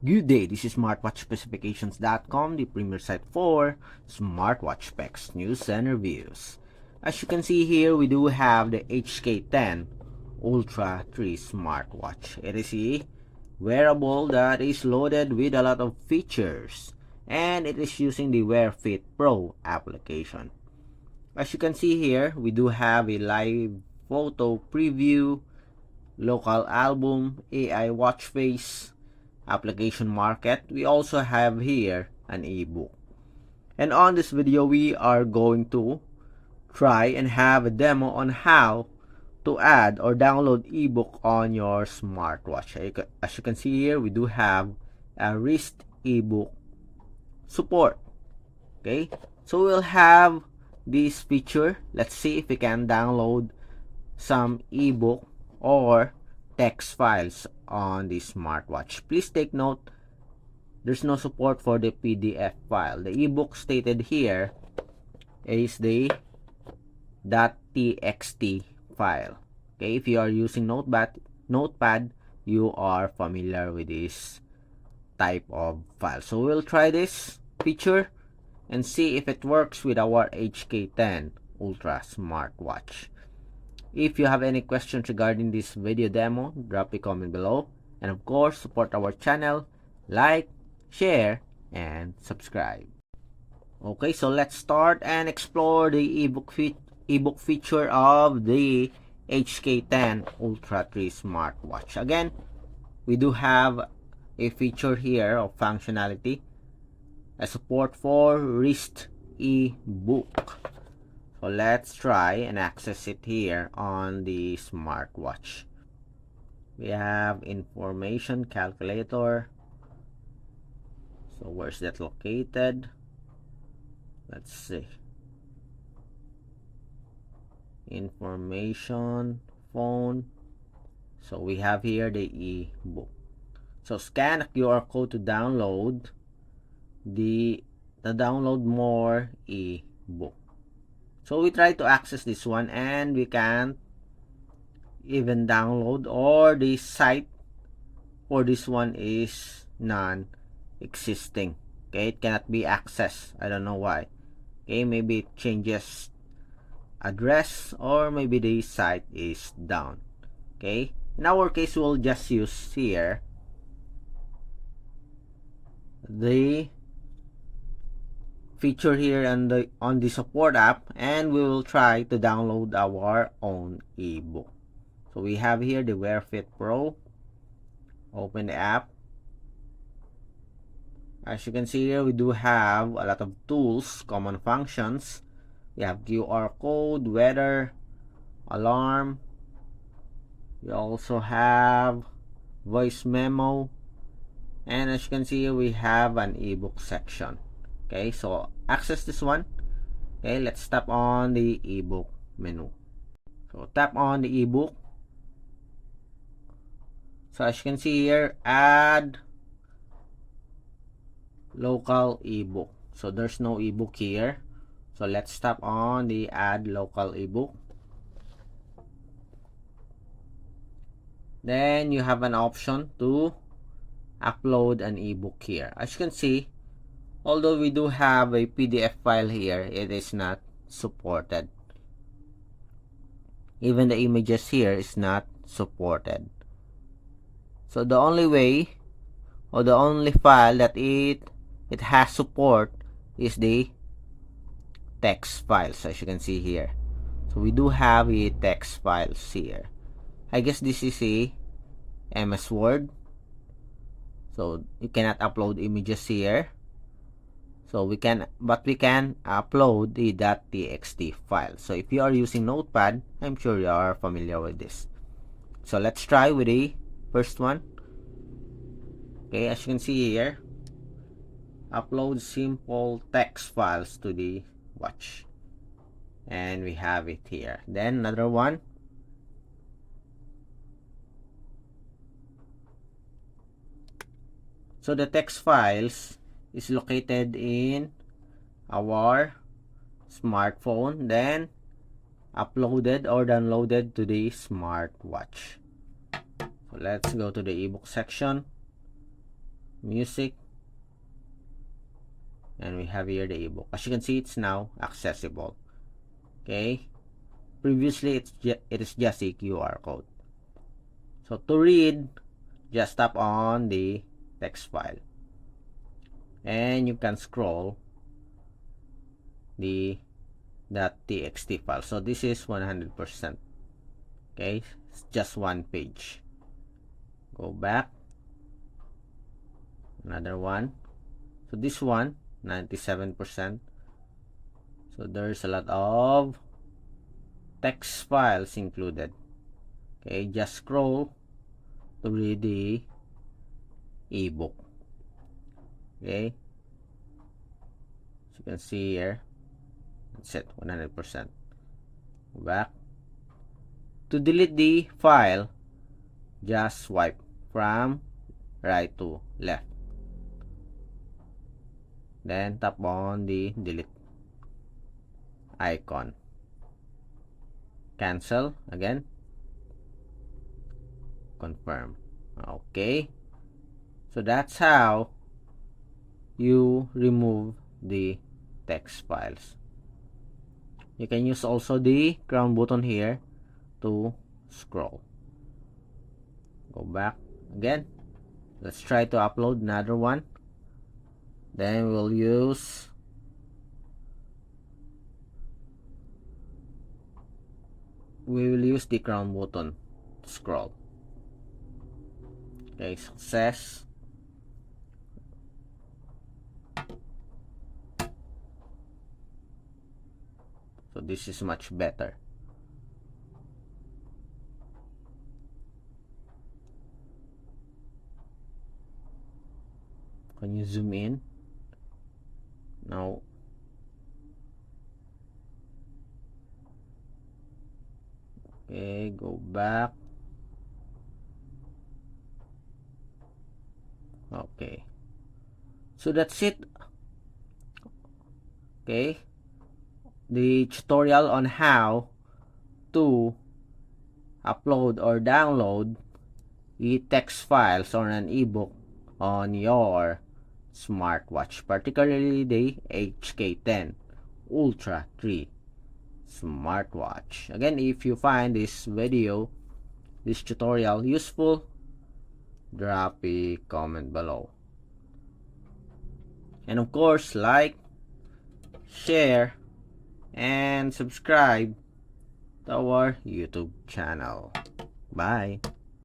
Good day, this is smartwatchspecifications.com, the premier site for smartwatch specs, news, and reviews. As you can see here, we do have the HK10 Ultra 3 smartwatch. It is a wearable that is loaded with a lot of features, and it is using the Wear Fit Pro application. As you can see here, we do have a live photo preview, local album, AI watch face, application market. We also have here an ebook. And on this video, we are going to try and have a demo on how to add or download ebook on your smartwatch. As you can see here, we do have a wrist ebook support. Okay, so we'll have this feature. Let's see if we can download some ebook or text files on the smartwatch. Please take note, there's no support for the PDF file. The ebook stated here is the .txt file. Okay, if you are using Notepad, you are familiar with this type of file. So we'll try this feature and see if it works with our HK10 Ultra smartwatch. If you have any questions regarding this video demo, drop a comment below. And of course, support our channel, like, share, and subscribe. Okay, so let's start and explore the ebook feature of the HK10 Ultra 3 smartwatch. Again, we do have a feature here of functionality, a support for wrist ebook. So let's try and access it here on the smartwatch. We have information calculator. So where's that located? Let's see. Information, phone. So we have here the ebook. So scan a QR code to download the download more ebook. So we try to access this one and we can't even download, or the site for this one is non-existing. Okay, it cannot be accessed. I don't know why. Okay, maybe it changes address, or maybe the site is down. Okay, in our case, we'll just use here the feature here on the support app, and we will try to download our own ebook. So we have here the Wear Fit Pro. Open the app. As you can see here, we do have a lot of tools, common functions. We have QR code, weather, alarm. We also have voice memo, and as you can see here, we have an ebook section. Okay, so access this one. Okay, let's tap on the ebook menu. So tap on the ebook. So as you can see here, add local ebook. So there's no ebook here. So let's tap on the add local ebook. Then you have an option to upload an ebook here. As you can see, although we do have a PDF file here, it is not supported. Even the images here is not supported. So the only way, or the only file that it has support is the text files, as you can see here. So we do have a text files here. I guess this is a MS Word. So you cannot upload images here. So we can upload the .txt file. So if you are using Notepad, I'm sure you are familiar with this. So let's try with the first one. Okay, as you can see here, upload simple text files to the watch. And we have it here. Then another one. So the text files is located in our smartphone, then uploaded or downloaded to the smartwatch. So let's go to the ebook section. music, and we have here the ebook. As you can see, it's now accessible. Okay, previously it is just a QR code. So to read, just tap on the text file, and you can scroll the .txt file. So this is 100%. Okay, it's just one page. Go back, another one. So this one 97%. So there's a lot of text files included. Okay, just scroll to read the ebook. Okay, as you can see here, that's it, 100%. Go back. To delete the file, just swipe from right to left, then tap on the delete icon, cancel again, confirm. Okay, so that's how you remove the text files. You can use also the crown button here to scroll. Go back again. Let's try to upload another one. Then we will use the crown button to scroll. Okay, success. So this is much better. Can you zoom in? No. Okay, go back. Okay. So that's it. Okay. The tutorial on how to upload or download e-text files or an ebook on your smartwatch, particularly the HK10 Ultra 3 smartwatch. Again, if you find this tutorial useful, drop a comment below. And of course, like, share, and subscribe to our YouTube channel. Bye.